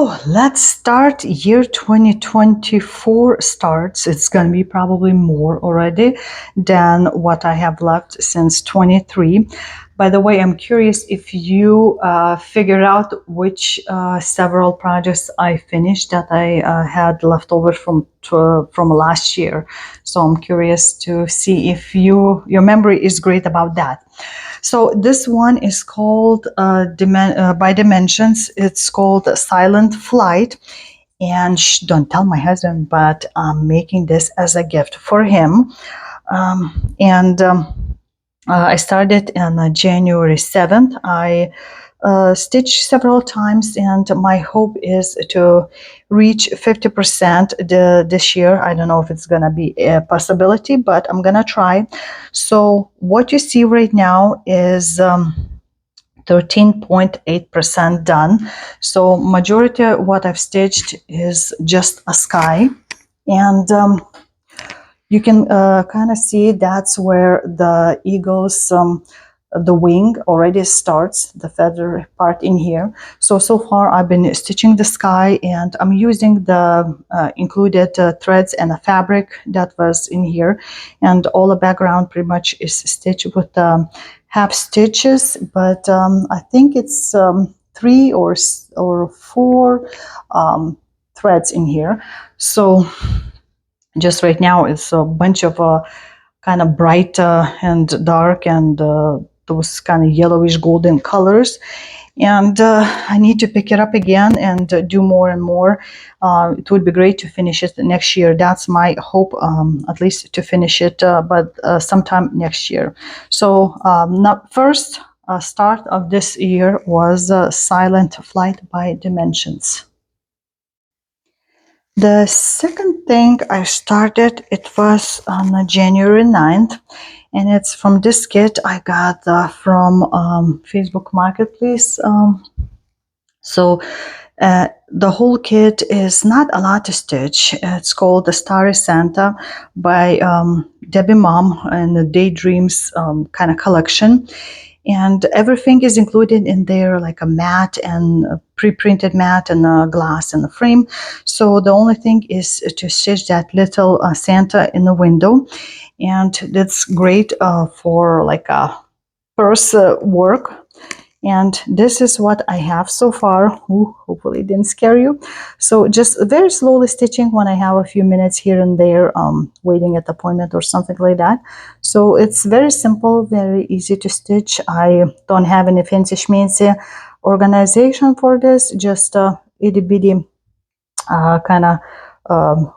So let's start. Year 2024 starts. It's going to be probably more already than what I have left since 23. By the way, I'm curious if you figured out which several projects I finished that I had left over from last year. So I'm curious to see if your memory is great about that. So this one is called by Dimensions. It's called Silent Flight. And don't tell my husband, but I'm making this as a gift for him. I started on January 7th. I stitched several times, and my hope is to reach 50% this year. I don't know if it's going to be a possibility, but I'm going to try. So what you see right now is 13.8% done. So majority of what I've stitched is just a sky. And you can kind of see that's where the eagle's the wing already starts, the feather part in here. So far I've been stitching the sky, and I'm using the included threads and the fabric that was in here, and all the background pretty much is stitched with half stitches, but I think it's 3 or 4 threads in here. So just right now it's a bunch of kind of bright and dark and those kind of yellowish golden colors, and I need to pick it up again and do more and more. It would be great to finish it next year. That's my hope, at least to finish it, but sometime next year. So first start of this year was Silent Flight by Dimensions. The second thing I started, it was on January 9th, and it's from this kit I got from Facebook Marketplace. The whole kit is not a lot to stitch. It's called the Starry Santa by Debbie Mom and the Daydreams kind of collection. And everything is included in there, like a mat and a pre-printed mat and a glass and a frame. So the only thing is to stitch that little Santa in the window. And that's great for like a purse work. And this is what I have so far. Ooh, hopefully it didn't scare you. So just very slowly stitching when I have a few minutes here and there, waiting at the appointment or something like that. So it's very simple, very easy to stitch. I don't have any fancy schmancy organization for this, just a itty bitty kind of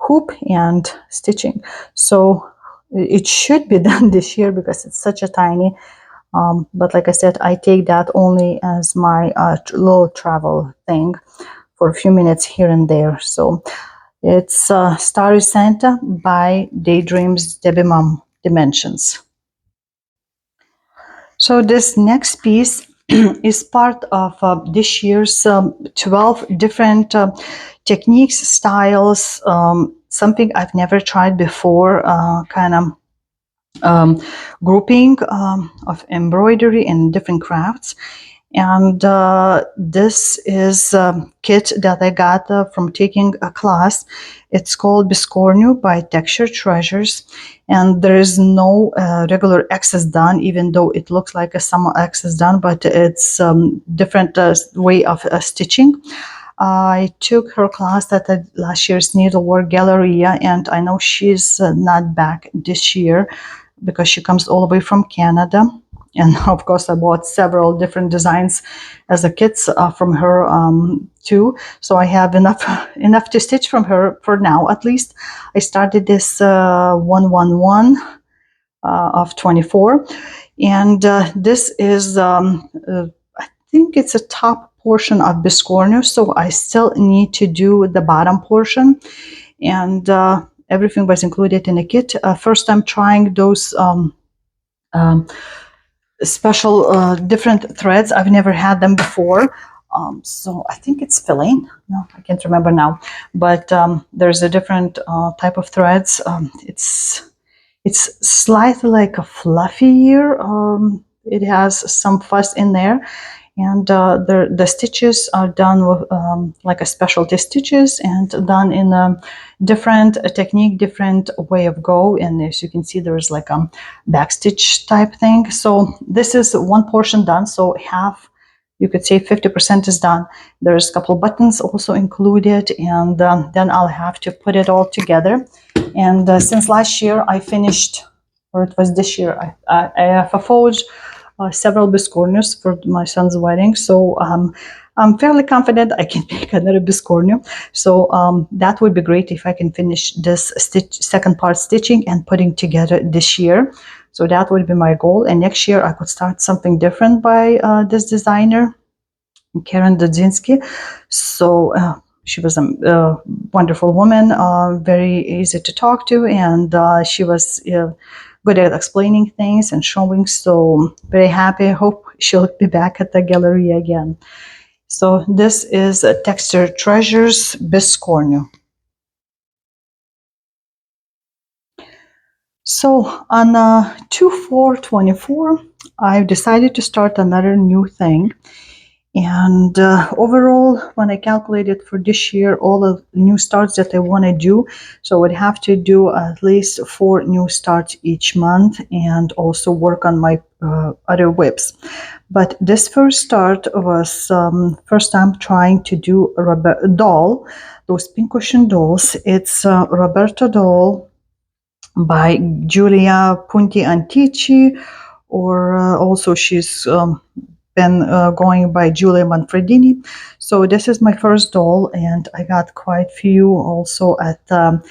hoop and stitching. So it should be done this year because it's such a tiny. But like I said, I take that only as my little travel thing for a few minutes here and there. So it's Starry Santa by Daydreams Debbie Mom Dimensions. So this next piece is part of this year's 12 different techniques, styles, something I've never tried before, kind of grouping of embroidery and different crafts. And this is a kit that I got from taking a class. It's called Biscornu by Texture Treasures, and there is no regular excess done, even though it looks like a some excess done, but it's different way of stitching. I took her class at last year's Needlework Galleria, and I know she's not back this year because she comes all the way from Canada. And of course I bought several different designs as a kits from her too. So I have enough to stitch from her for now. At least I started this 111 of 24. And this is, I think it's a top portion of Biscornu. So I still need to do the bottom portion. And everything was included in a kit. First I'm trying those special different threads. I've never had them before. So I think it's filet. No, I can't remember now. But there's a different type of threads. It's slightly like a fluffier. It has some fuss in there. And the stitches are done with like a specialty stitches and done in a different technique, different way of go. And as you can see, there's like a back stitch type thing. So this is one portion done. So half, you could say 50% is done. There's a couple buttons also included, and then I'll have to put it all together. And since last year I finished, or it was this year, I have forged several Biscornus for my son's wedding. So I'm fairly confident I can make another Biscornu. So that would be great if I can finish this second part stitching and putting together this year. So that would be my goal. And next year I could start something different by this designer, Karen Dudzinski. So she was a wonderful woman, very easy to talk to, and she was good at explaining things and showing. So very happy. Hope she'll be back at the gallery again. So this is Texture Treasures Biscornu. So on 2/4/24, I've decided to start another new thing. And overall, when I calculated for this year, all the new starts that I want to do, so I would have to do at least 4 new starts each month and also work on my other WIPs. But this first start was first time trying to do a doll, those pincushion dolls. It's Roberto doll by Giulia Punti Antici, or also she's been going by Giulia Manfredini. So this is my first doll, and I got quite few also at the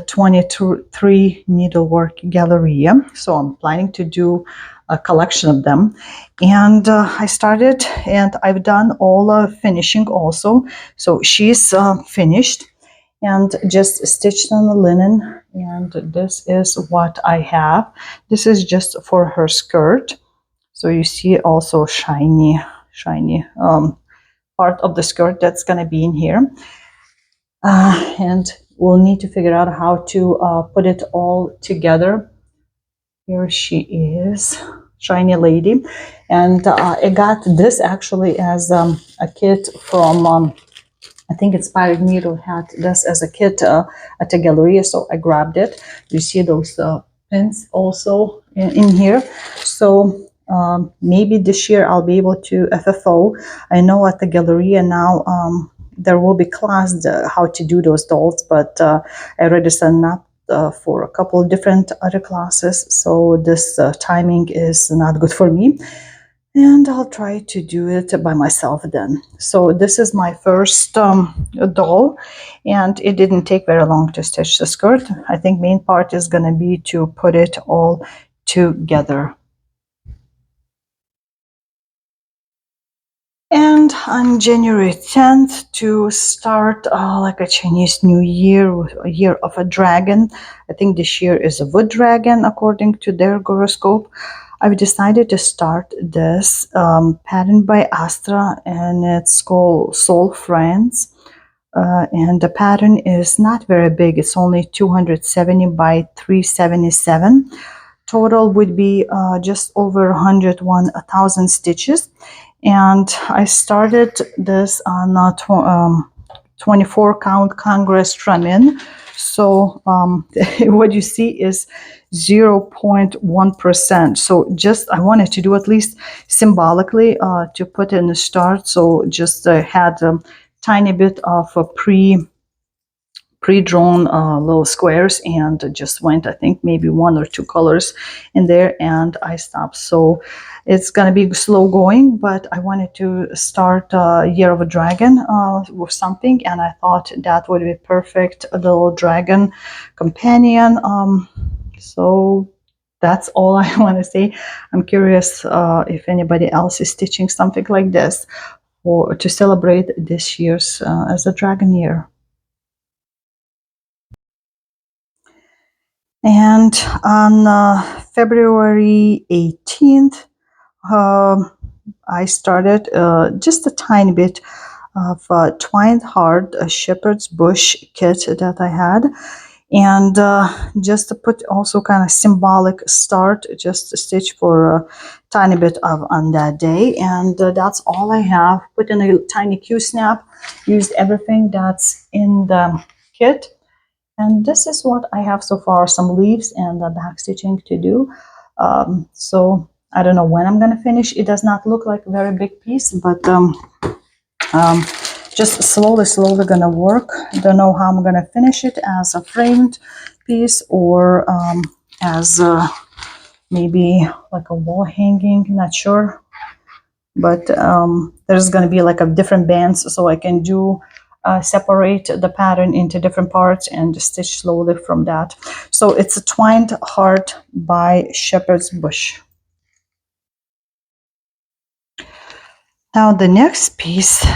23 Needlework Galleria. So I'm planning to do a collection of them. And I started, and I've done all finishing also. So she's finished and just stitched on the linen, and this is what I have. This is just for her skirt. So you see also shiny part of the skirt that's going to be in here. And we'll need to figure out how to put it all together. Here she is, shiny lady. And I got this actually as a kit from, I think Inspired Needle had this as a kit at the Galleria, so I grabbed it. You see those pins also in here. So maybe this year I'll be able to FFO. I know at the Galleria now there will be class how to do those dolls, but I already signed up for a couple of different other classes, so this timing is not good for me. And I'll try to do it by myself then. So this is my first doll, and it didn't take very long to stitch the skirt. I think main part is going to be to put it all together. And on January 10th, to start like a Chinese New Year, with a year of a dragon. I think this year is a wood dragon according to their horoscope. I've decided to start this pattern by Astrid, and it's called Soul Friends. And the pattern is not very big. It's only 270 by 377. Total would be just over 101,000 stitches. And I started this on 24 count Congress Tramin. So what you see is 0.1%. So just I wanted to do at least symbolically to put in the start. So just had a tiny bit of a pre-drawn little squares, and just went, I think, maybe 1 or 2 colors in there, and I stopped. So it's going to be slow going, but I wanted to start Year of a Dragon with something, and I thought that would be perfect, a little dragon companion. So that's all I want to say. I'm curious if anybody else is stitching something like this or to celebrate this year's as a dragon year. And on February 18th, I started just a tiny bit of Twined Heart, a shepherd's bush kit that I had. And just to put also kind of symbolic start, just a stitch for a tiny bit of on that day. And that's all I have. Put in a tiny Q-snap, used everything that's in the kit. And this is what I have so far, some leaves and the back stitching to do. So I don't know when I'm gonna finish. It does not look like a very big piece, but um, just slowly gonna work. Don't know how I'm gonna finish it, as a framed piece or as maybe like a wall hanging, not sure. But there's gonna be like a different bands, so I can do separate the pattern into different parts and stitch slowly from that. So it's a Twined Heart by Shepherd's Bush. Now the next piece,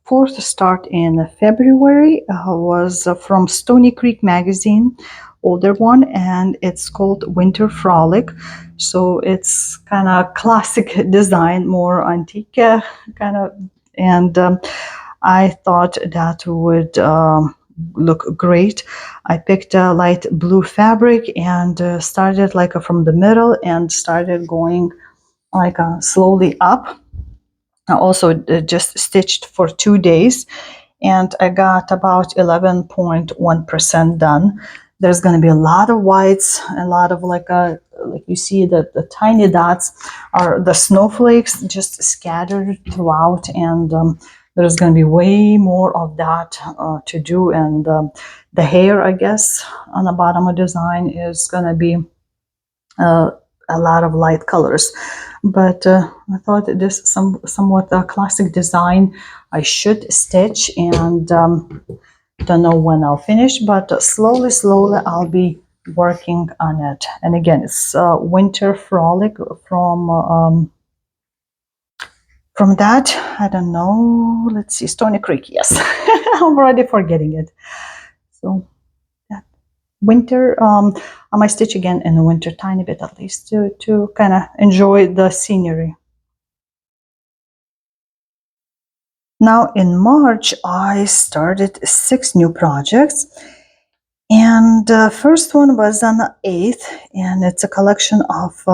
fourth start in February, was from Stony Creek magazine, older one, and it's called Winter Frolic. So it's kind of classic design, more antique kind of, and I thought that would look great. I picked a light blue fabric and started like from the middle and started going like slowly up. I also just stitched for 2 days and I got about 11.1% done. There's going to be a lot of whites, a lot of like you see the tiny dots are the snowflakes just scattered throughout, and there's going to be way more of that to do. And the hair, I guess, on the bottom of the design is going to be a lot of light colors. But I thought this somewhat classic design I should stitch, and don't know when I'll finish, but slowly I'll be working on it. And again, it's Winter Frolic from that, I don't know, let's see, Stony Creek, yes. I'm already forgetting it. So that winter, I might stitch again in the winter tiny bit at least to kind of enjoy the scenery. Now in March, I started 6 new projects. And the first one was on the 8th, and it's a collection of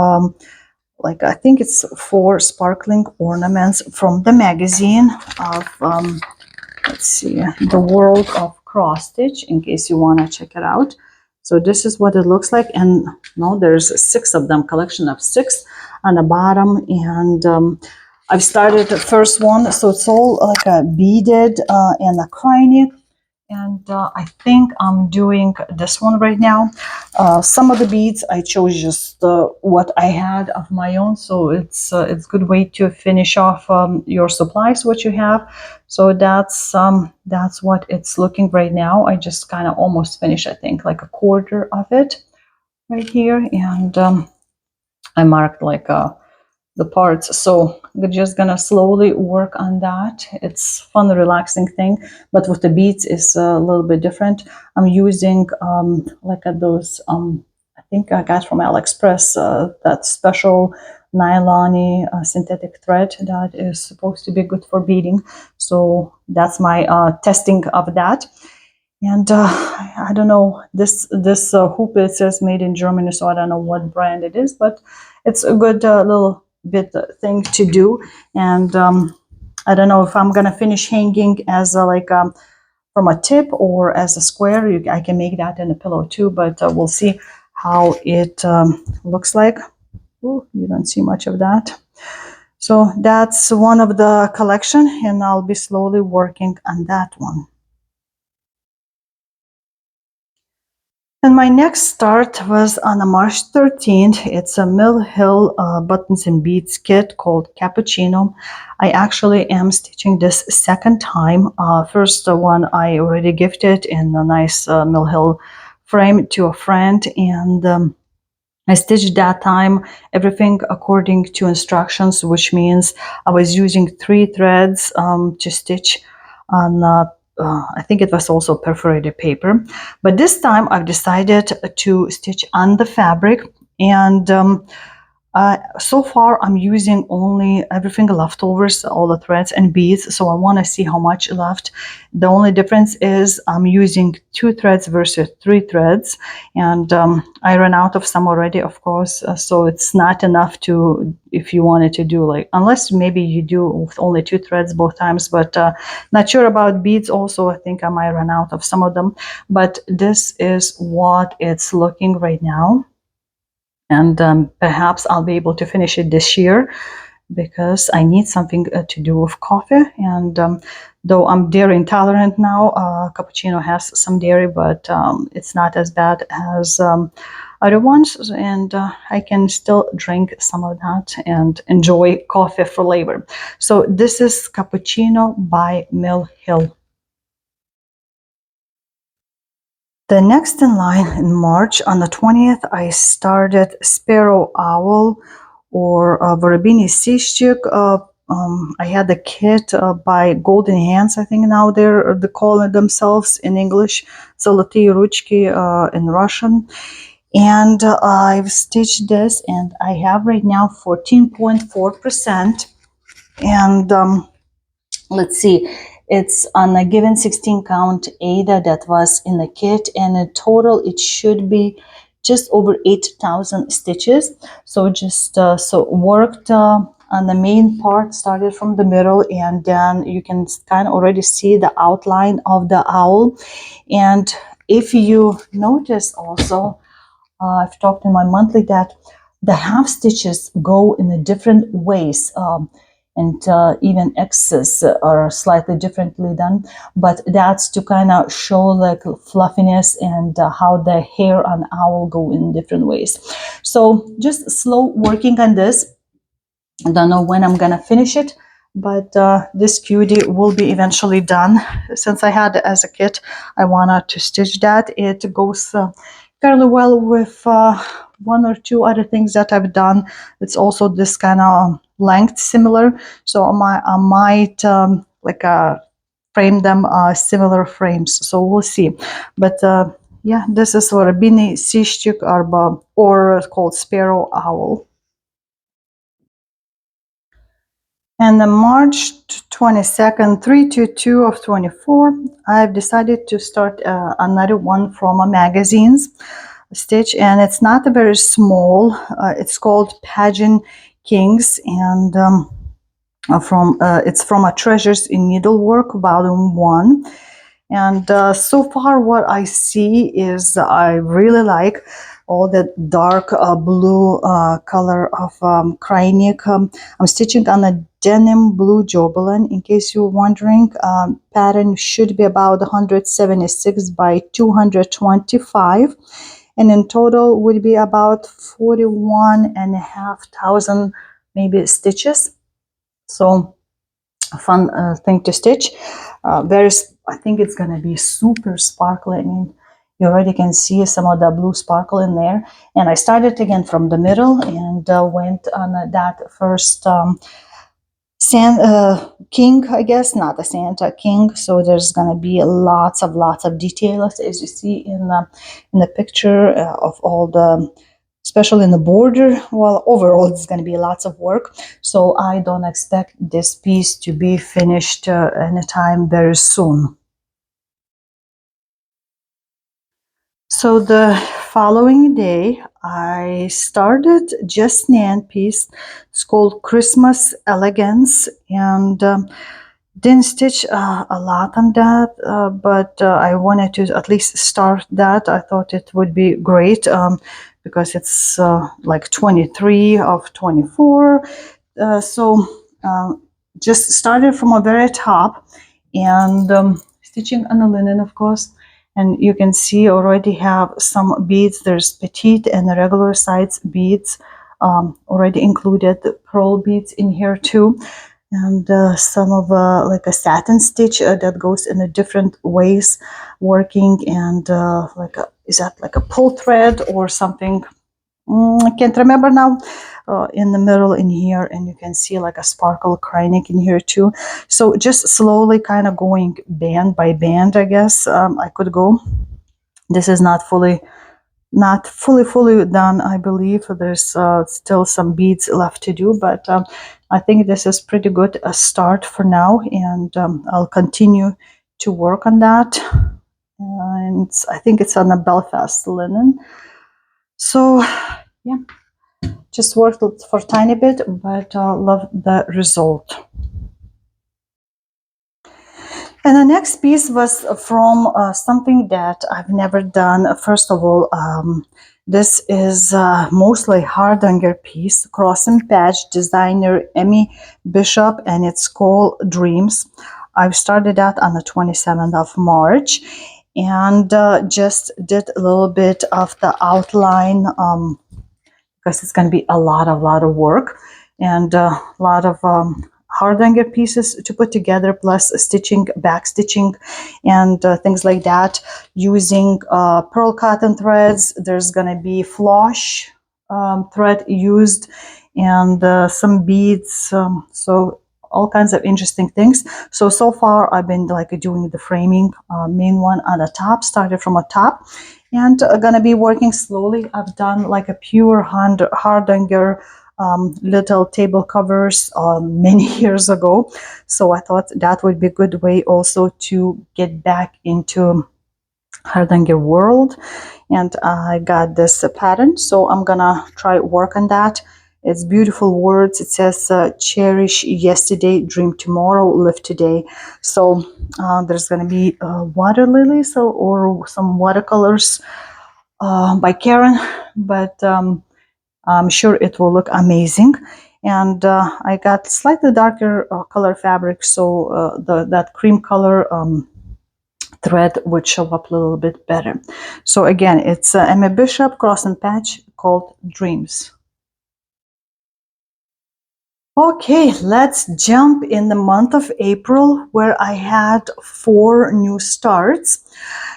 like I think it's 4 sparkling ornaments from the magazine of let's see, The World of Cross Stitch, in case you want to check it out. So this is what it looks like, and no, there's 6 of them, collection of 6 on the bottom. And I've started the first one, so it's all like a beaded and a criny. And I think I'm doing this one right now. Some of the beads I chose just what I had of my own, so it's a good way to finish off your supplies, what you have. So that's what it's looking right now. I just kind of almost finished, I think, like a quarter of it right here, and I marked like the parts. So we're just gonna slowly work on that. It's fun, relaxing thing, but with the beads is a little bit different. I'm using like those I think I got from AliExpress, that special nylon synthetic thread that is supposed to be good for beading. So that's my testing of that. And I don't know, this hoop, it says made in Germany, so I don't know what brand it is, but it's a good little bit thing to do. And I don't know if I'm gonna finish hanging as from a tip or as a square. I can make that in a pillow too, but we'll see how it looks like. Ooh, you don't see much of that. So that's one of the collection, and I'll be slowly working on that one. And my next start was on March 13th. It's a Mill Hill buttons and beads kit called Cappuccino. I actually am stitching this second time. First one I already gifted in a nice Mill Hill frame to a friend, and I stitched that time everything according to instructions, which means I was using 3 threads to stitch on I think it was also perforated paper. But this time I've decided to stitch on the fabric, and So far, I'm using only everything leftovers, all the threads and beads. So I want to see how much left. The only difference is I'm using 2 threads versus 3 threads, and I ran out of some already, of course. So it's not enough to, if you wanted to do like, unless maybe you do with only 2 threads both times. But not sure about beads. Also, I think I might run out of some of them. But this is what it's looking right now. And perhaps I'll be able to finish it this year because I need something to do with coffee. And though I'm dairy intolerant now, cappuccino has some dairy, but it's not as bad as other ones. And I can still drink some of that and enjoy coffee flavor. So this is Cappuccino by Mill Hill. The next in line in March, on the 20th, I started Sparrow Owl or Vorobini Sishchik. I had the kit by Golden Hands, I think now they call it themselves in English, Zoloty Ruchki in Russian. And I've stitched this, and I have right now 14.4%. And let's see, it's on a given 16 count Ada that was in the kit, and in total it should be just over 8,000 stitches. So just so worked on the main part, started from the middle, and then you can kind of already see the outline of the owl. And if you notice also, I've talked in my monthly that the half stitches go in a different ways, and even X's are slightly differently done, but that's to kind of show like fluffiness and how the hair on owl go in different ways. So just slow working on this. I don't know when I'm gonna finish it, but this cutie will be eventually done. Since I had it as a kit, I wanted to stitch that. It goes fairly well with one or two other things that I've done. It's also this kind of length similar, so I might like frame them similar frames. So we'll see. But yeah, this is Vorobini Sishchik Arba, or called Sparrow Owl. And on March 22nd, 322 of 24, I've decided to start another one from a magazine's stitch, and it's not a very small. It's called Pageant Kings, and it's from a Treasures in Needlework, Volume 1. And so far what I see is I really like all that dark blue color of Krynik. I'm stitching on a denim blue Jobelin, in case you're wondering. Pattern should be about 176 by 225, and in total would be about 41,500 maybe stitches. So a fun thing to stitch. I think it's gonna be super sparkly. I mean, you already can see some of the blue sparkle in there. And I started again from the middle and went on that first king, I guess, not a Santa, king. So there's gonna be lots of details, as you see in the picture of all the, especially in the border. Well, overall it's going to be lots of work, so I don't expect this piece to be finished anytime very soon. So the following day I started just an end piece. It's called Christmas Elegance, and didn't stitch a lot on that, but I wanted to at least start that. I thought it would be great because it's like 23 of 24. So just started from a very top, and stitching on the linen, of course. And you can see already have some beads. There's petite and regular size beads already included. The pearl beads in here too. And some of like a satin stitch that goes in a different ways working, and is that like a pull thread or something? I can't remember now. In the middle in here, and you can see like a sparkle Krynik in here too. So just slowly kind of going band by band, I guess I could go. This is not fully not fully done. I believe there's still some beads left to do, but I think this is pretty good a start for now, and I'll continue to work on that. And I think it's on a Belfast linen. So yeah, just worked for a tiny bit, but love the result. And the next piece was from something that I've never done. First of all, this is mostly hardanger piece, cross and patch, designer Emmy Bishop, and it's called Dreams. I've started that on the 27th of March, and just did a little bit of the outline, because it's going to be a lot of work, and a lot of hardanger pieces to put together, plus stitching, back stitching, and things like that, using pearl cotton threads. There's going to be floss thread used, and some beads, so all kinds of interesting things. So far I've been like doing the framing, main one on the top, started from the top, and gonna be working slowly. I've done like a pure hardanger little table covers many years ago, so I thought that would be a good way also to get back into hardanger world. And I got this pattern, so I'm gonna try work on that. It's beautiful words. It says cherish yesterday, dream tomorrow, live today. So there's gonna be water lilies or some watercolors by Karen, but I'm sure it will look amazing. And I got slightly darker color fabric, so that cream color thread would show up a little bit better. So again, it's Emma Bishop cross and patch called Dreams. Okay, let's jump in the month of April, where I had 4 new starts.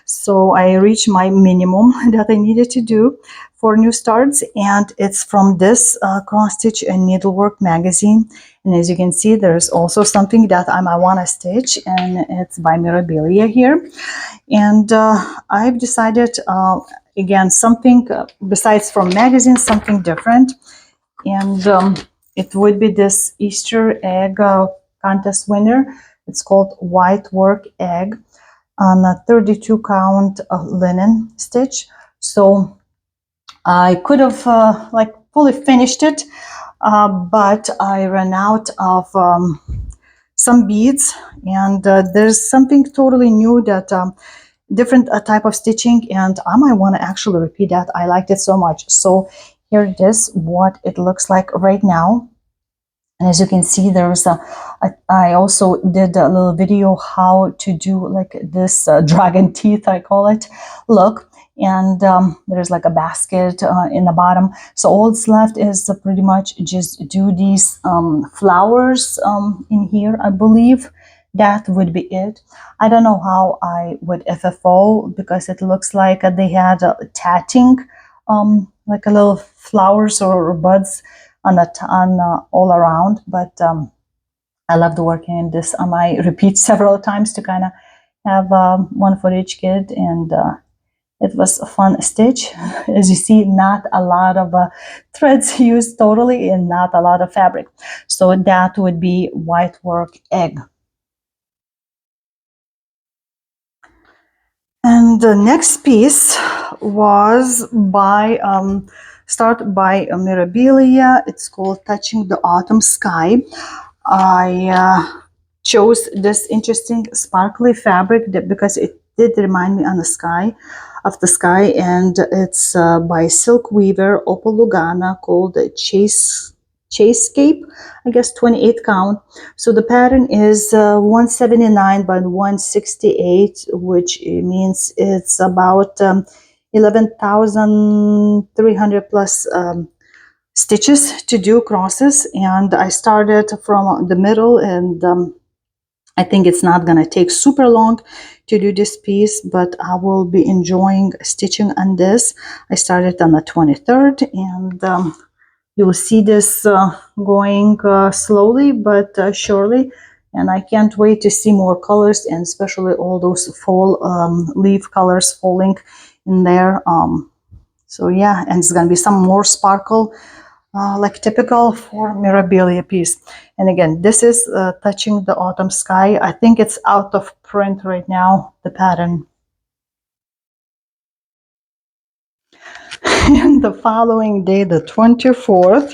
So I reached my minimum that I needed to do for new starts, and it's from this cross stitch and needlework magazine. And as you can see, there's also something that I might want to stitch, and it's by Mirabilia here. And I've decided, again, something besides from magazine, something different. And it would be this Easter egg contest winner. It's called White Work Egg on a 32 count linen stitch. So I could have like fully finished it, but I ran out of some beads, and there's something totally new that different type of stitching, and I might want to actually repeat that. I liked it so much. So here it is, what it looks like right now. And as you can see, there's I also did a little video how to do like this dragon teeth, I call it, look. And there's like a basket in the bottom. So all that's left is pretty much just do these flowers in here, I believe. That would be it. I don't know how I would FFO, because it looks like they had tatting, like a little flowers or buds on all around. But I loved working in this. I might repeat several times to kind of have one for each kid, and it was a fun stitch. As you see, not a lot of threads used totally, and not a lot of fabric. So that would be White Work Egg. And the next piece was by start by Mirabilia. It's called Touching the Autumn Sky. I chose this interesting sparkly fabric because it did remind me of the sky, and it's by Silk Weaver Opal Lugana, called Chasescape, I guess 28 count. So the pattern is 179 by 168, which means it's about 11,300 plus stitches to do crosses. And I started from the middle, and I think it's not gonna take super long to do this piece, but I will be enjoying stitching on this. I started on the 23rd, and you'll see this going slowly but surely, and I can't wait to see more colors, and especially all those fall leaf colors falling in there. So yeah, and it's gonna be some more sparkle, like typical for Mirabilia piece. And again, this is Touching the Autumn Sky. I think it's out of print right now, the pattern. And the following day, the 24th,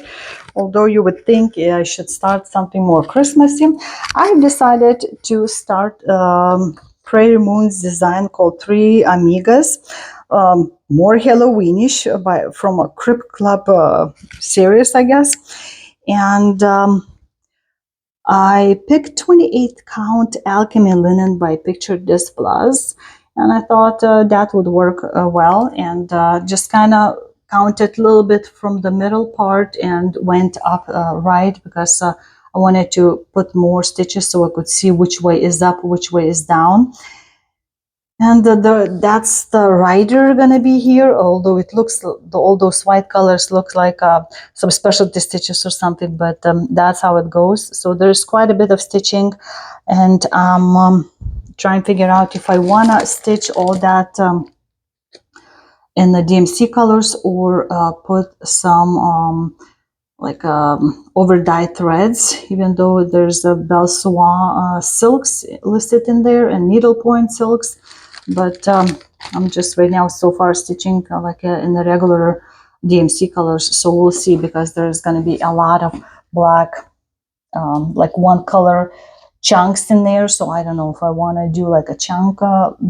although you would think I should start something more Christmassy, I decided to start Prairie Moon's design called Three Amigas, more Halloweenish from a Crypt Club series, I guess. And I picked 28 count alchemy linen by Picture This Plus, and I thought that would work well, and just kind of counted a little bit from the middle part and went up right, because I wanted to put more stitches so I could see which way is up, which way is down. And that's the rider gonna be here, although it looks, all those white colors look like some specialty stitches or something, but that's how it goes. So there's quite a bit of stitching, and I'm trying to figure out if I wanna stitch all that in the DMC colors, or put some like over dye threads, even though there's a Belle Soie silks listed in there and needlepoint silks. But I'm just right now so far stitching like in the regular DMC colors, so we'll see, because there's going to be a lot of black like one color chunks in there, so I don't know if I want to do like a chunk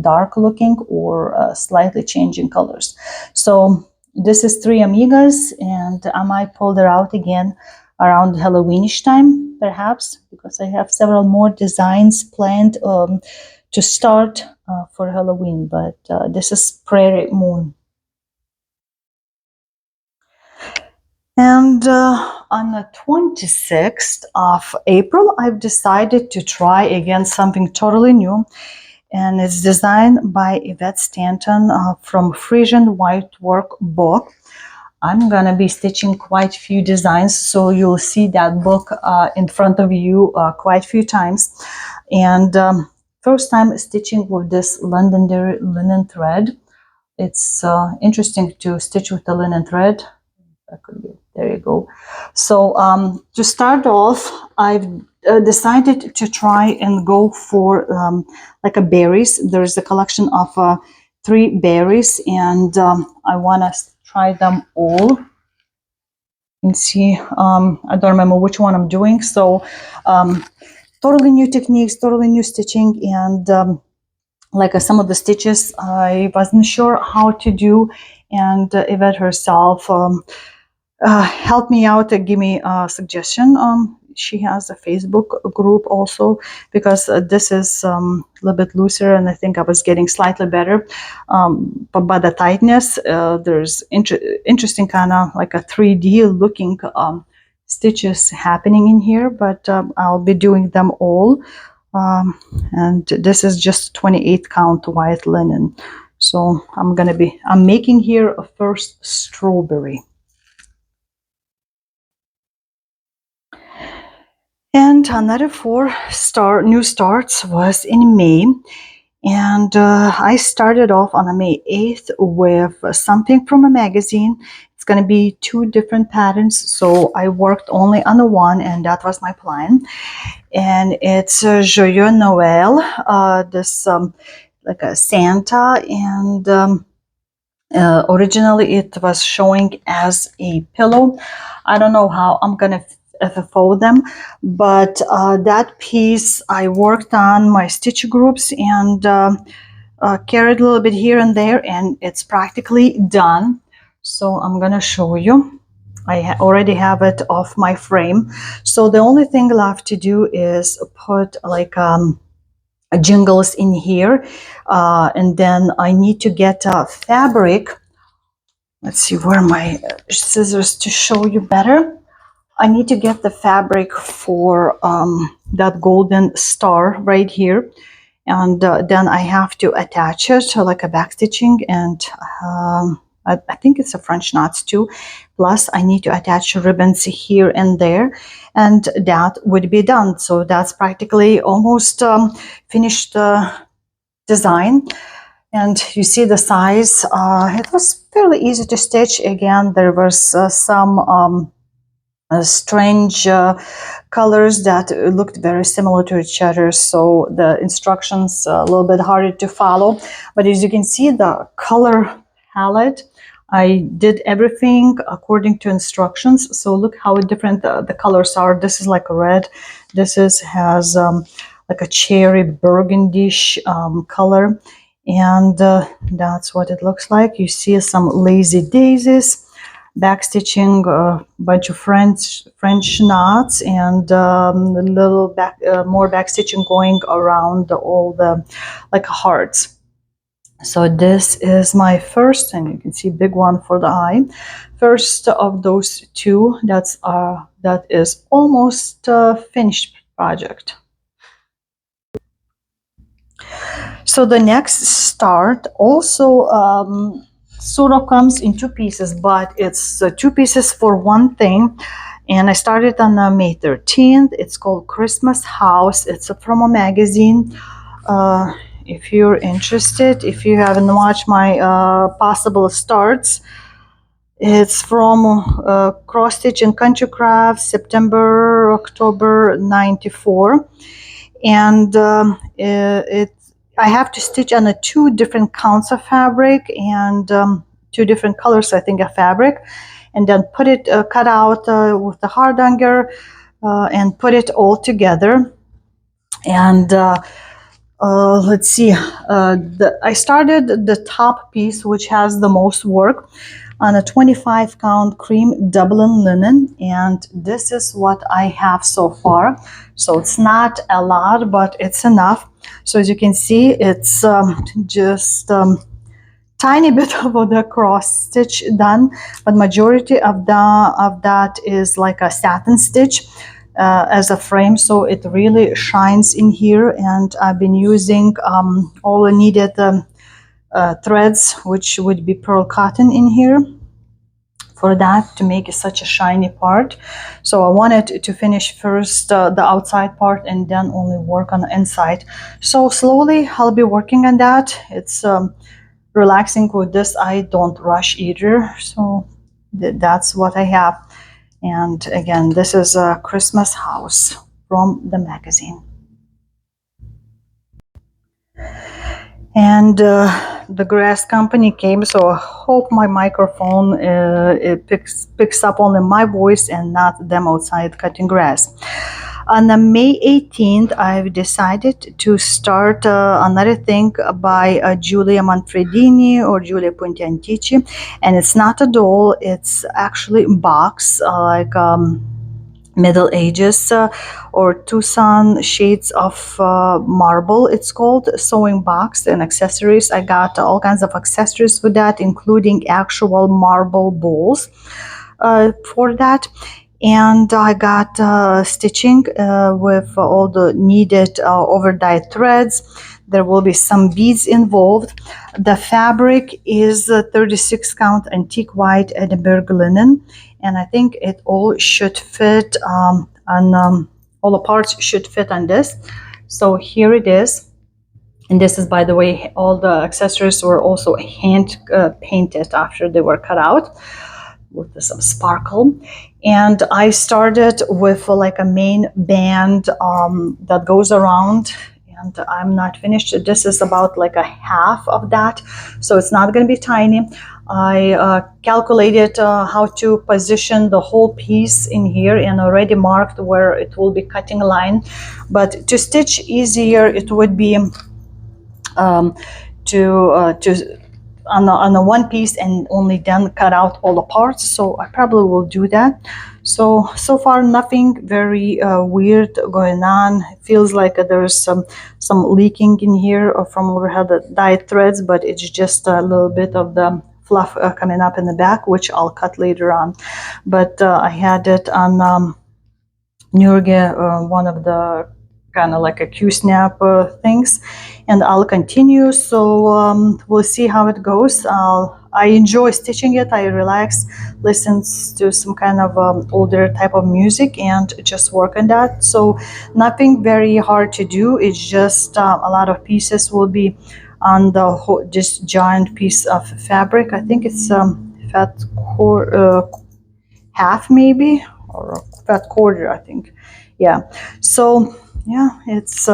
dark looking, or slightly changing colors. So this is Three Amigas, and I might pull her out again around Halloweenish time, perhaps, because I have several more designs planned to start for Halloween. But this is Prairie Moon. And on the 26th of April, I've decided to try again something totally new. And it's designed by Yvette Stanton from Frisian Whitework book. I'm gonna be stitching quite a few designs, so you'll see that book in front of you quite a few times. And first time stitching with this Londonderry linen thread. It's interesting to stitch with the linen thread. That could be, there you go. So to start off, I've decided to try and go for like a berries. There's a collection of 3 berries, and I want to try them all and see. I don't remember which one I'm doing. So totally new techniques, totally new stitching, and like some of the stitches I wasn't sure how to do, and Yvette herself help me out, give me a suggestion. She has a Facebook group also, because this is a little bit looser, and I think I was getting slightly better. But by the tightness, there's interesting kind of like a 3D looking stitches happening in here, but I'll be doing them all. And this is just 28 count white linen. So I'm making here a first strawberry. And another 4 new starts was in May. And I started off on May 8th with something from a magazine. It's going to be 2 different patterns. So I worked only on the one, and that was my plan. And it's Joyeux Noel, this like a Santa. And originally it was showing as a pillow. I don't know how I'm going to FFO them, but that piece I worked on my stitch groups and carried a little bit here and there, and it's practically done. So I'm gonna show you. I already have it off my frame, so the only thing left to do is put like jingles in here, and then I need to get a fabric. Let's see, where are my scissors to show you better. I need to get the fabric for that golden star right here, and then I have to attach it to like a back stitching, and I think it's a French knots too. Plus I need to attach ribbons here and there, and that would be done. So that's practically almost finished design. And you see the size, it was fairly easy to stitch. Again, there was some strange colors that looked very similar to each other, so the instructions a little bit harder to follow. But as you can see, the color palette, I did everything according to instructions. So look how different the colors are. This is like a red. This has like a cherry burgundy-ish color, and that's what it looks like. You see some lazy daisies, backstitching, a bunch of French knots, and a little more backstitching going around all the like hearts. So this is my first, and you can see big one for the eye. First of those two. That is almost finished project. So the next start also sort of comes in two pieces, but it's two pieces for one thing. And I started on May 13th. It's called Christmas House. It's from a magazine. If you're interested, if you haven't watched my possible starts, it's from Cross Stitch and Country Craft, September, October 94. And I have to stitch on two different counts of fabric and two different colors, I think, of fabric, and then put it cut out with the hardanger and put it all together. And let's see, I started the top piece, which has the most work, on a 25 count cream Dublin linen, and this is what I have so far. So it's not a lot, but it's enough. So as you can see, it's just tiny bit of the cross stitch done, but majority of that is like a satin stitch as a frame, so it really shines in here. And I've been using all the needed threads, which would be pearl cotton in here, for that to make it such a shiny part. So I wanted to finish first the outside part and then only work on the inside. So slowly I'll be working on that. It's relaxing with this. I don't rush either, so that's what I have. And again, this is a Christmas House from the magazine. And the grass company came, so I hope my microphone it picks up only my voice and not them outside cutting grass. On the May 18th, I've decided to start another thing by Giulia Manfredini or Giulia Pontiantici, and it's not a doll, it's actually a box, like Middle Ages or Tucson shades of marble. It's called sewing box and accessories. I got all kinds of accessories with that, including actual marble bowls for that. And I got stitching with all the needed over-dyed threads. There will be some beads involved. The fabric is 36 count antique white Edinburgh linen, and I think it all should fit all the parts should fit on this. So here it is. And this is, by the way, all the accessories were also hand painted after they were cut out with some sparkle. And I started with like a main band that goes around, and I'm not finished. This is about like a half of that, so it's not going to be tiny. I calculated how to position the whole piece in here and already marked where it will be cutting a line. But to stitch easier, it would be on the one piece and only then cut out all the parts. So I probably will do that. So far nothing very weird going on. It feels like there's some leaking in here from overhead dyed threads, but it's just a little bit of the fluff coming up in the back, which I'll cut later on. But I had it on Jurgita, one of the kind of like a Q-snap things, and I'll continue. So we'll see how it goes. I enjoy stitching it. I relax, listen to some kind of older type of music and just work on that. So nothing very hard to do. It's just a lot of pieces will be on the this giant piece of fabric. I think it's fat half maybe, or a fat quarter, I think. Yeah. So yeah, it's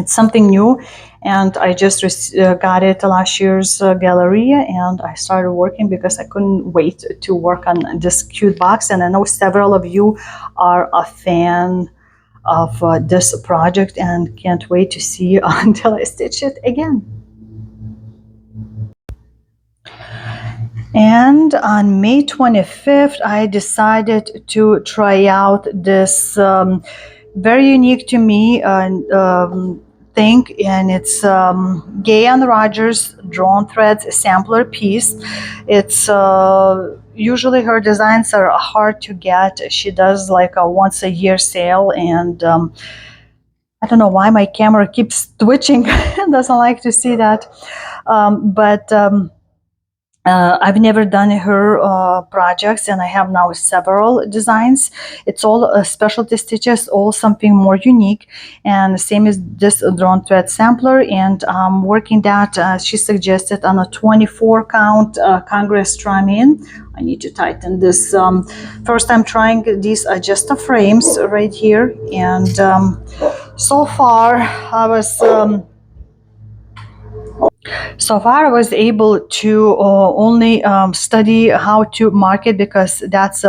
something new, and I just got it last year's Galleria, and I started working because I couldn't wait to work on this cute box. And I know several of you are a fan of this project and can't wait to see until I stitch it again. And on May 25th, I decided to try out this very unique to me thing, and it's Gayan Rogers Drawn Threads sampler piece. It's usually her designs are hard to get. She does like a once a year sale, and I don't know why my camera keeps twitching. Doesn't like to see that, but. I've never done her projects, and I have now several designs. It's all specialty stitches, all something more unique, and the same as this drawn thread sampler. And I'm working that she suggested on a 24 count Congress Stramin. I need to tighten this. First time trying these adjuster frames right here, and so far I was. So far, I was able to only study how to mark it, because that's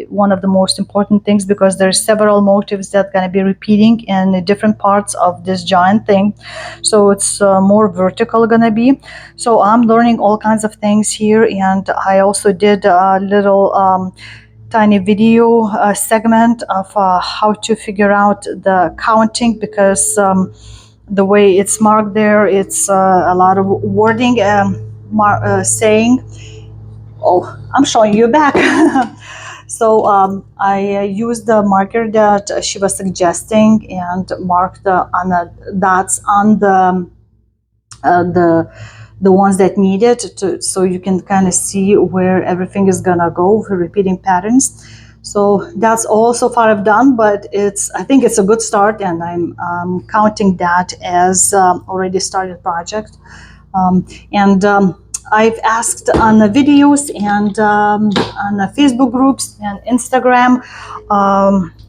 one of the most important things, because there's several motifs that are going to be repeating in different parts of this giant thing. So it's more vertical going to be. So I'm learning all kinds of things here, and I also did a little tiny video segment of how to figure out the counting, because the way it's marked there, it's a lot of wording saying, oh, I'm showing you back. So I used the marker that she was suggesting and marked on the dots on the ones that needed to, so you can kind of see where everything is gonna go for repeating patterns. So that's all so far I've done, but I think it's a good start, and I'm counting that as already started project. And I've asked on the videos and on the Facebook groups and Instagram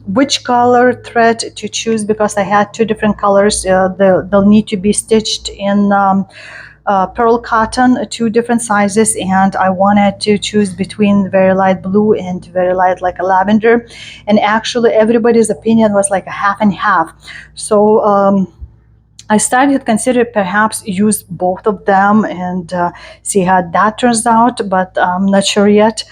which color thread to choose, because I had two different colors. They'll need to be stitched in pearl cotton, two different sizes, and I wanted to choose between very light blue and very light like a lavender. And actually everybody's opinion was like a half and half. So I started to consider perhaps use both of them and see how that turns out, but I'm not sure yet,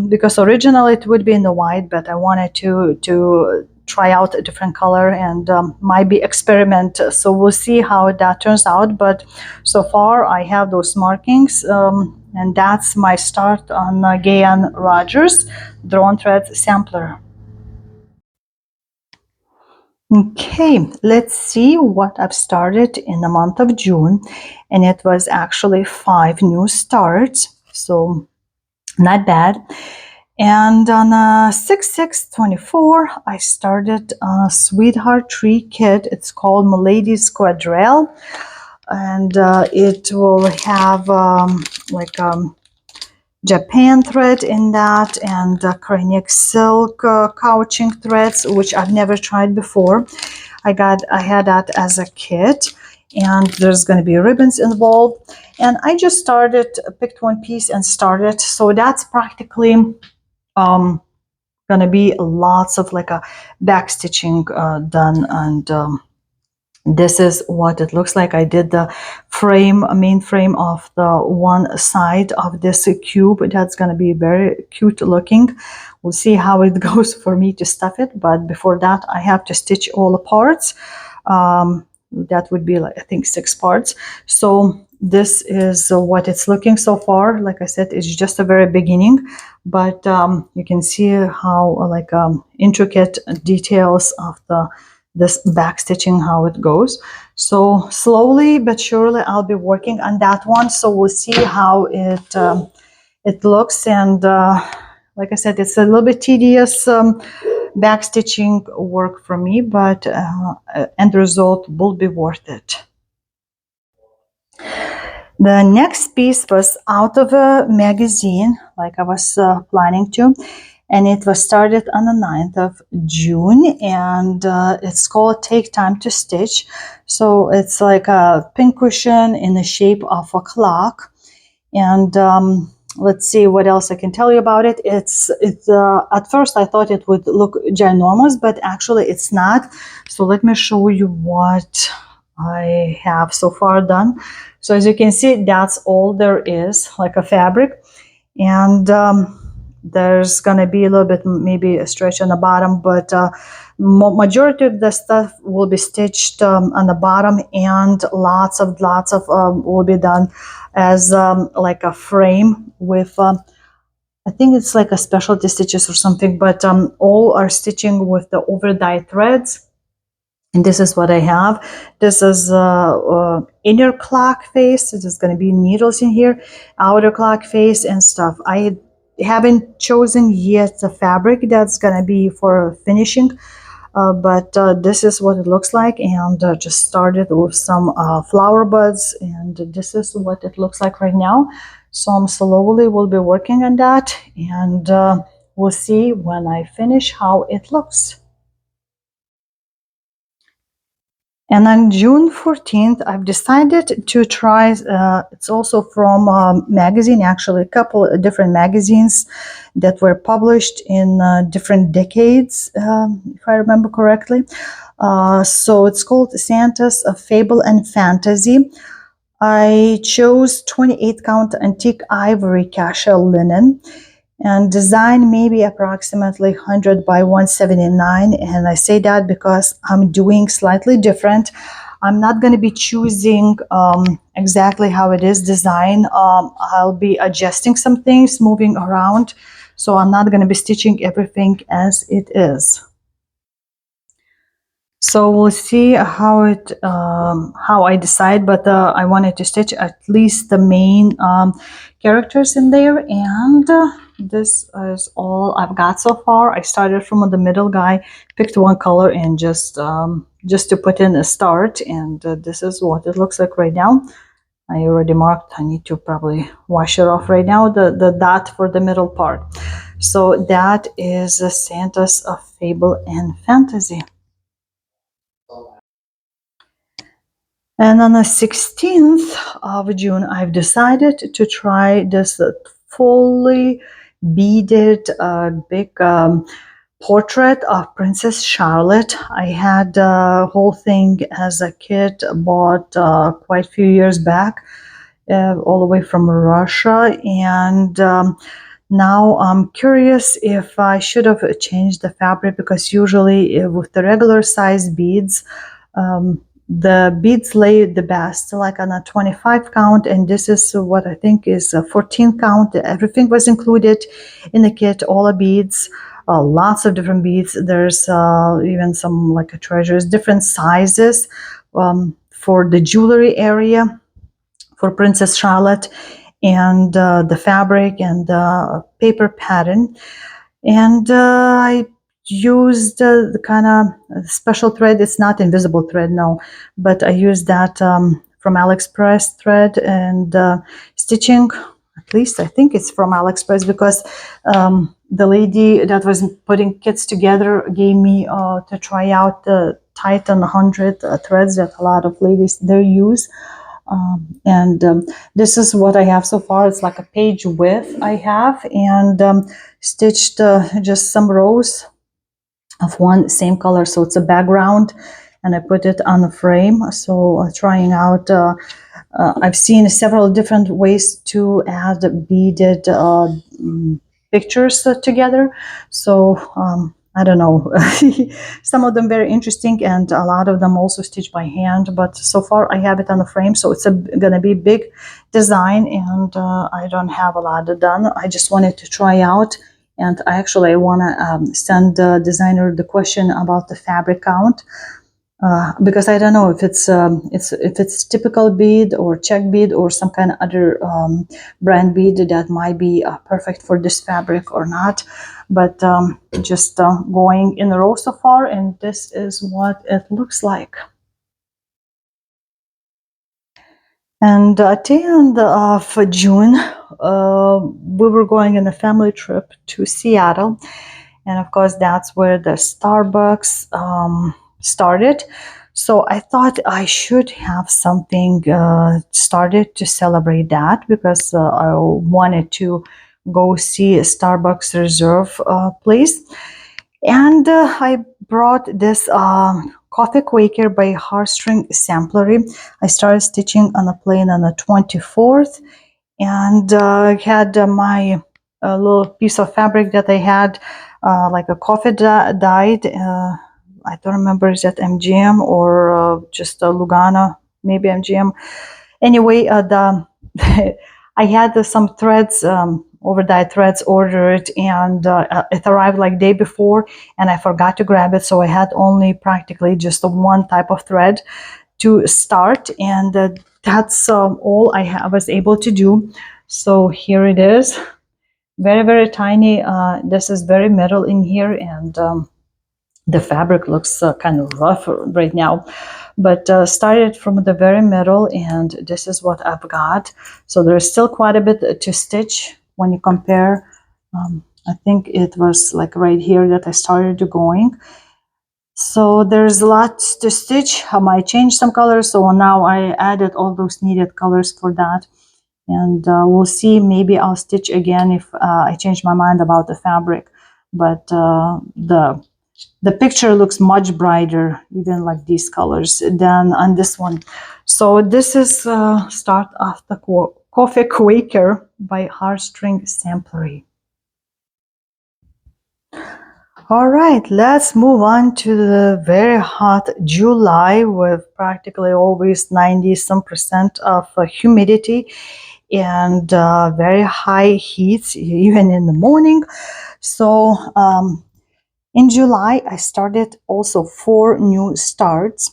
because originally it would be in the white, but I wanted to try out a different color and might be experiment. So we'll see how that turns out. But so far I have those markings, and that's my start on Gayan Rogers Drawn Thread Sampler. Okay, let's see what I've started in the month of June, and it was actually 5 new starts, so not bad. And on 6/6/24, I started a Sweetheart Tree kit. It's called Milady's Quadrille, and it will have like Japan thread in that, and Kraynik silk couching threads, which I've never tried before. I had that as a kit, and there's going to be ribbons involved. And I just started, picked one piece and started. So that's practically going to be lots of like a back stitching done, and this is what it looks like. I did the main frame of the one side of this cube. That's going to be very cute looking. We'll see how it goes for me to stuff it, but before that I have to stitch all the parts. That would be like, I think, 6 parts. So this is what it's looking so far. Like I said, it's just a very beginning, but you can see how intricate details of this back stitching, how it goes. So slowly but surely I'll be working on that one. So we'll see how it looks. And like I said, it's a little bit tedious back stitching work for me, but end result will be worth it. The next piece was out of a magazine, like I was planning to, and it was started on the 9th of June, and it's called Take Time to Stitch. So it's like a pincushion in the shape of a clock. And let's see what else I can tell you about it. It's at first I thought it would look ginormous, but actually it's not. So let me show you what I have so far done. So as you can see, that's all there is, like a fabric. And there's gonna be a little bit, maybe a stretch on the bottom, but majority of the stuff will be stitched on the bottom, and lots of will be done as like a frame with I think it's like a specialty stitches or something, but all are stitching with the over dye threads. And this is what I have. This is inner clock face. There's going to be needles in here, outer clock face and stuff. I haven't chosen yet the fabric that's going to be for finishing, but this is what it looks like. And just started with some flower buds, and this is what it looks like right now. So I'm slowly will be working on that, and we'll see when I finish how it looks. And on June 14th, I've decided to try, it's also from a magazine, actually, a couple of different magazines that were published in different decades, if I remember correctly. So it's called Santa's Fable and Fantasy. I chose 28 count antique ivory cashel linen, and design maybe approximately 100 by 179. And I say that because I'm doing slightly different. I'm not going to be choosing exactly how it is designed. I'll be adjusting some things, moving around. So I'm not going to be stitching everything as it is. So we'll see how how I decide, but I wanted to stitch at least the main characters in there, and this is all I've got so far. I started from the middle guy, picked one color, and just to put in a start, and this is what it looks like right now. I already marked. I need to probably wash it off right now, the dot for the middle part. So that is Santa's Fable and Fantasy. And on the 16th of June, I've decided to try this fully beaded big portrait of Princess Charlotte. I had the whole thing as a kid, bought quite a few years back, all the way from Russia. And now I'm curious if I should have changed the fabric, because usually with the regular size beads, the beads lay the best, like on a 25 count, and this is what I think is a 14 count. Everything was included in the kit, all the beads, lots of different beads. There's even some like treasures, different sizes for the jewelry area for Princess Charlotte, and the fabric and the paper pattern. And I used the kind of special thread. It's not invisible thread, no, but I used that from AliExpress thread, and stitching, at least I think it's from AliExpress, because the lady that was putting kits together gave me to try out the Titan 100 threads that a lot of ladies there use. And this is what I have so far. It's like a page width I have, and stitched just some rows of one same color, so it's a background, and I put it on the frame. So trying out, I've seen several different ways to add beaded pictures together. So I don't know, some of them very interesting, and a lot of them also stitched by hand, but so far I have it on the frame, so it's gonna be big design, and I don't have a lot done. I just wanted to try out, and I actually want to send the designer the question about the fabric count, because I don't know if it's typical bead or check bead or some kind of other brand bead that might be perfect for this fabric or not. But just going in a row so far, and this is what it looks like. And at the end of June, we were going on a family trip to Seattle. And of course, that's where the Starbucks started. So I thought I should have something started to celebrate that, because I wanted to go see a Starbucks Reserve place. And I brought this Coffee Quaker by Heartstring Samplery. I started stitching on the plane on the 24th, and had my little piece of fabric that I had, like a coffee dyed. I don't remember, is that MGM or just a Lugana, maybe MGM. Anyway, the I had some threads, over dyed threads ordered, and it arrived like day before, and I forgot to grab it, so I had only practically just one type of thread to start, and that's all I was able to do. So here it is, very, very tiny. This is very metal in here, and the fabric looks kind of rough right now, but started from the very middle, and this is what I've got. So there's still quite a bit to stitch when you compare. I think it was like right here that I started going. So there's lots to stitch. I might change some colors, so now I added all those needed colors for that. And we'll see, maybe I'll stitch again if I change my mind about the fabric. But the picture looks much brighter, even like these colors, than on this one. So this is start of the Coffee Quaker by Heartstring Samplery. All right, let's move on to the very hot July, with practically always 90% of humidity and very high heat, even in the morning. So in July, I started also 4 new starts.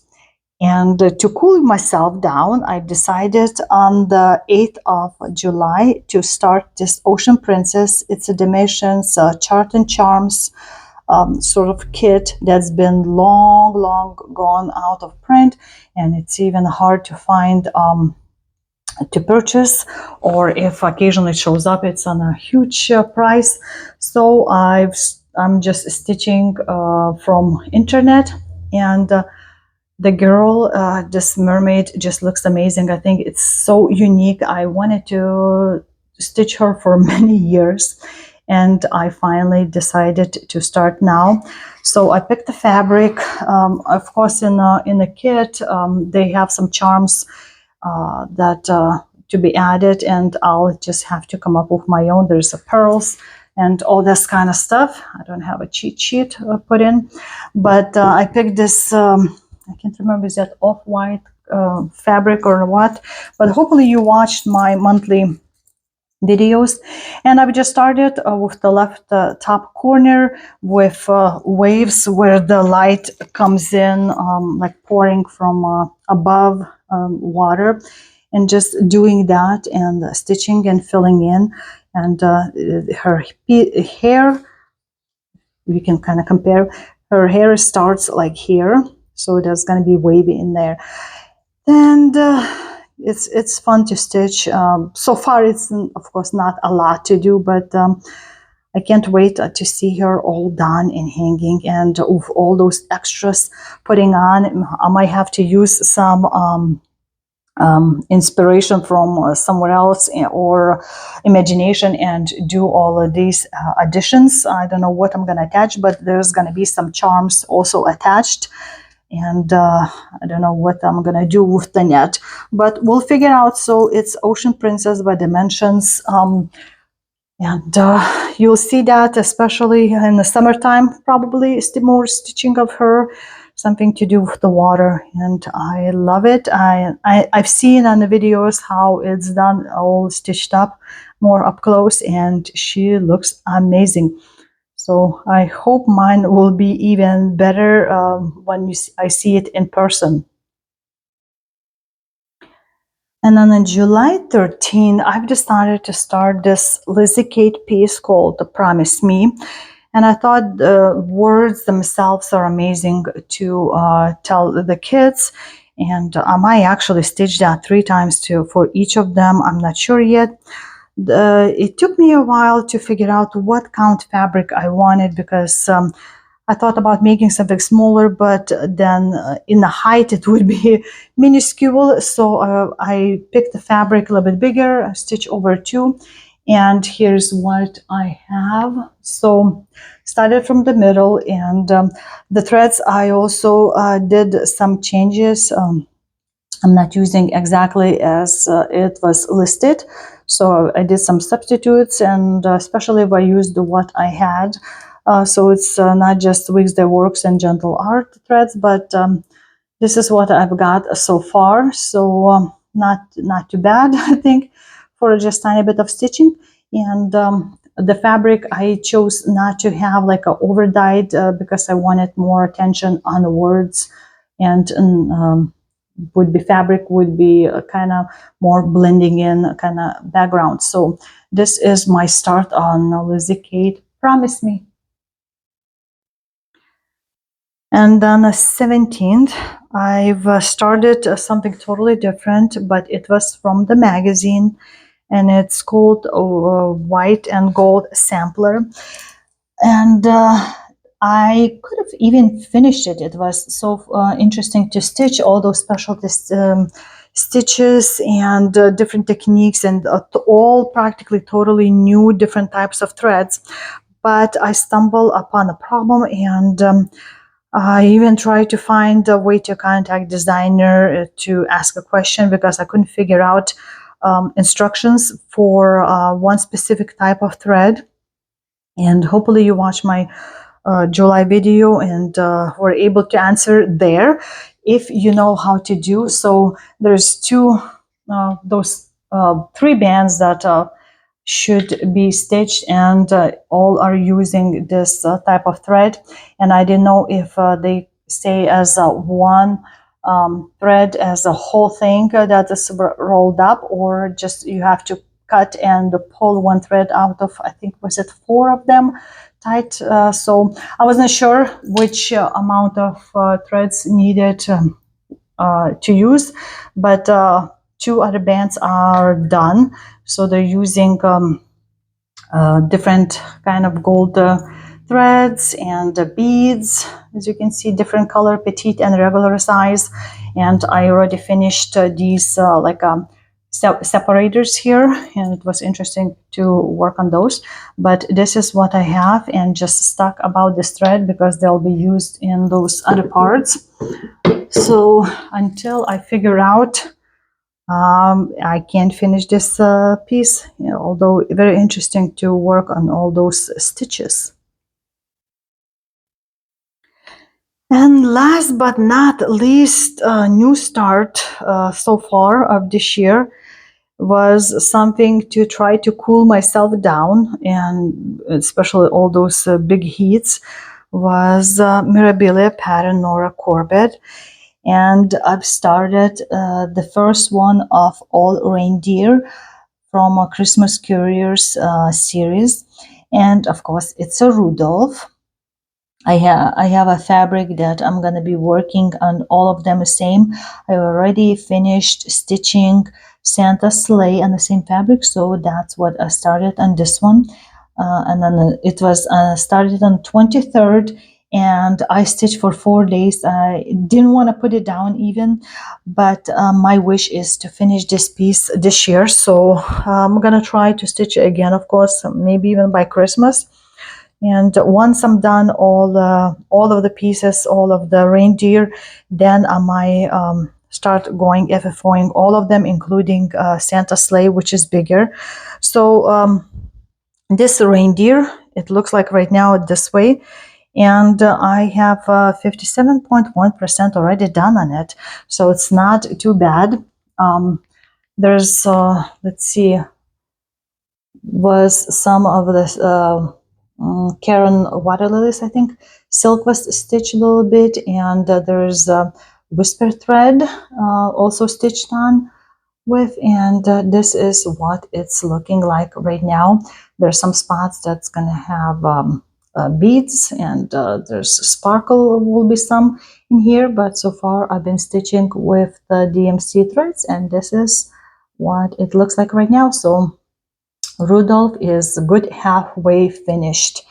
And to cool myself down, I decided on the 8th of July to start this Ocean Princess. It's a Dimensions Chart and Charms sort of kit that's been long gone out of print, and it's even hard to find to purchase, or if occasionally it shows up, it's on a huge price. So I'm just stitching from internet, and the girl, this mermaid, just looks amazing. I think it's so unique. I wanted to stitch her for many years, and I finally decided to start now. So I picked the fabric. Of course, in the kit, they have some charms that to be added, and I'll just have to come up with my own. There's pearls and all this kind of stuff. I don't have a cheat sheet put in, but I picked this. I can't remember, is that off-white fabric or what? But hopefully you watched my monthly videos, and I've just started with the left top corner with waves where the light comes in, like pouring from above water, and just doing that and stitching and filling in. And her hair, we can kind of compare. Her hair starts like here, so there's going to be wavy in there, and it's fun to stitch. So far, it's of course not a lot to do, but I can't wait to see her all done and hanging, and with all those extras putting on. I might have to use some inspiration from somewhere else, or imagination, and do all of these additions. I don't know what I'm going to attach, but there's going to be some charms also attached. And I don't know what I'm gonna do with the net, but we'll figure out. So it's Ocean Princess by Dimensions, and you'll see that, especially in the summertime, probably more stitching of her, something to do with the water, and I love it. I've seen on the videos how it's done, all stitched up, more up close, and she looks amazing. So I hope mine will be even better when I see it in person. And then on July 13, I've decided to start this Lizzie Kate piece called Promise Me. And I thought the words themselves are amazing to tell the kids. and I might actually stitch that 3 times for each of them. I'm not sure yet. It took me a while to figure out what count fabric I wanted, because I thought about making something smaller, but then in the height it would be minuscule. So I picked the fabric a little bit bigger, stitch over 2, and here's what I have. So started from the middle, and the threads I also did some changes. I'm not using exactly as it was listed, so I did some substitutes, and especially if I used what I had. So it's not just Wigs That Works and Gentle Art threads, but this is what I've got so far. So not too bad, I think, for just tiny bit of stitching. And the fabric I chose not to have like a over dyed because I wanted more attention on the words, and would be fabric would be kind of more blending in kind of background. So this is my start on Lizzie Kate Promise Me. And on the 17th, I've started something totally different, but it was from the magazine, and it's called White and Gold Sampler. And I could have even finished it. It was so interesting to stitch all those specialty stitches and different techniques, and all practically totally new different types of threads. But I stumbled upon a problem, and I even tried to find a way to contact designer to ask a question, because I couldn't figure out instructions for one specific type of thread. And hopefully you watch my July video and were able to answer there if you know how to do. So there's those 3 bands that should be stitched, and all are using this type of thread. And I didn't know if they stay as one thread as a whole thing that is rolled up, or just you have to cut and pull one thread out of, I think, was it 4 of them tight. So I wasn't sure which amount of threads needed to use, but 2 other bands are done. So they're using different kind of gold threads and beads, as you can see, different color, petite and regular size. And I already finished these like separators here, and it was interesting to work on those. But this is what I have, and just stuck about this thread because they'll be used in those other parts. So until I figure out, I can't finish this piece, although very interesting to work on all those stitches. And last but not least, new start so far of this year was something to try to cool myself down, and especially all those big heats, was Mirabilia pattern Nora Corbett. And I've started the first one of All Reindeer from a Christmas Couriers series. And of course, it's a Rudolph. I have a fabric that I'm going to be working on all of them the same. I already finished stitching Santa sleigh on the same fabric, so that's what I started on this one. And then it was started on 23rd, and I stitched for 4 days. I didn't want to put it down even, but my wish is to finish this piece this year. So I'm gonna try to stitch it again, of course, maybe even by Christmas. And once I'm done all of the pieces, all of the reindeer, then I might start going FFOing all of them, including Santa sleigh, which is bigger. So this reindeer, it looks like right now this way, and I have 57.1% already done on it, so it's not too bad. There's let's see, was some of the Karen water lilies, I think, silk was stitched a little bit, and there's whisper thread also stitched on with, and this is what it's looking like right now. There's some spots that's gonna have beads, and there's sparkle will be some in here, but so far I've been stitching with the DMC threads, and this is what it looks like right now. So Rudolph is a good halfway finished,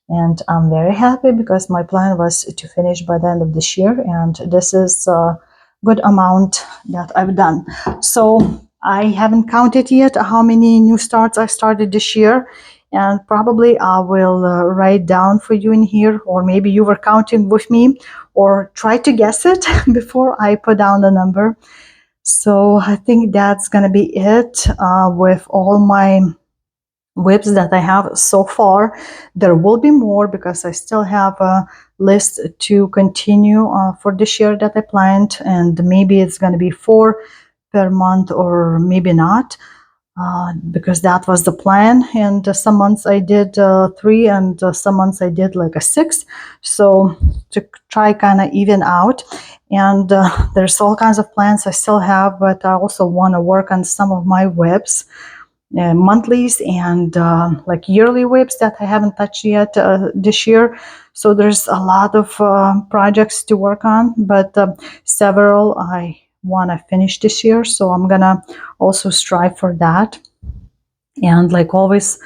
and I'm very happy because my plan was to finish by the end of this year, and this is a good amount that I've done. So I haven't counted yet how many new starts I started this year, and probably I will write down for you in here, or maybe you were counting with me, or try to guess it before I put down the number. So I think that's gonna be it with all my WIPs that I have so far. There will be more because I still have a list to continue for this year that I planned, and maybe it's going to be 4 per month or maybe not, because that was the plan. And some months I did 3, and some months I did like a 6, so to try kind of even out. And there's all kinds of plans I still have, but I also want to work on some of my WIPs, monthlies and like yearly WIPs that I haven't touched yet this year. So there's a lot of projects to work on, but several I want to finish this year, so I'm gonna also strive for that. And like always,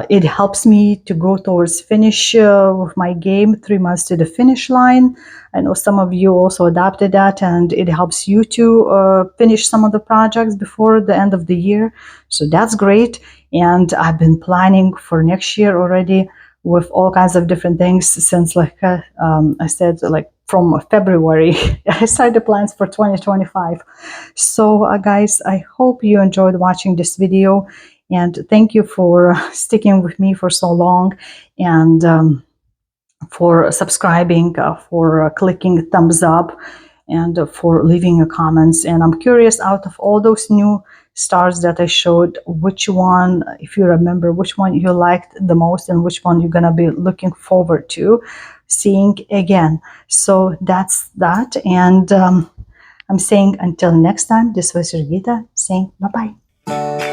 it helps me to go towards finish with my game, 3 months to the finish line. I know some of you also adopted that, and it helps you to finish some of the projects before the end of the year. So that's great. And I've been planning for next year already with all kinds of different things since, like I said, like from February, I started plans for 2025. So guys, I hope you enjoyed watching this video. And thank you for sticking with me for so long, and for subscribing, for clicking thumbs up, and for leaving your comments. And I'm curious, out of all those new stars that I showed, which one, if you remember, which one you liked the most, and which one you're gonna be looking forward to seeing again. So that's that. And I'm saying until next time, this was Jurgita saying bye-bye.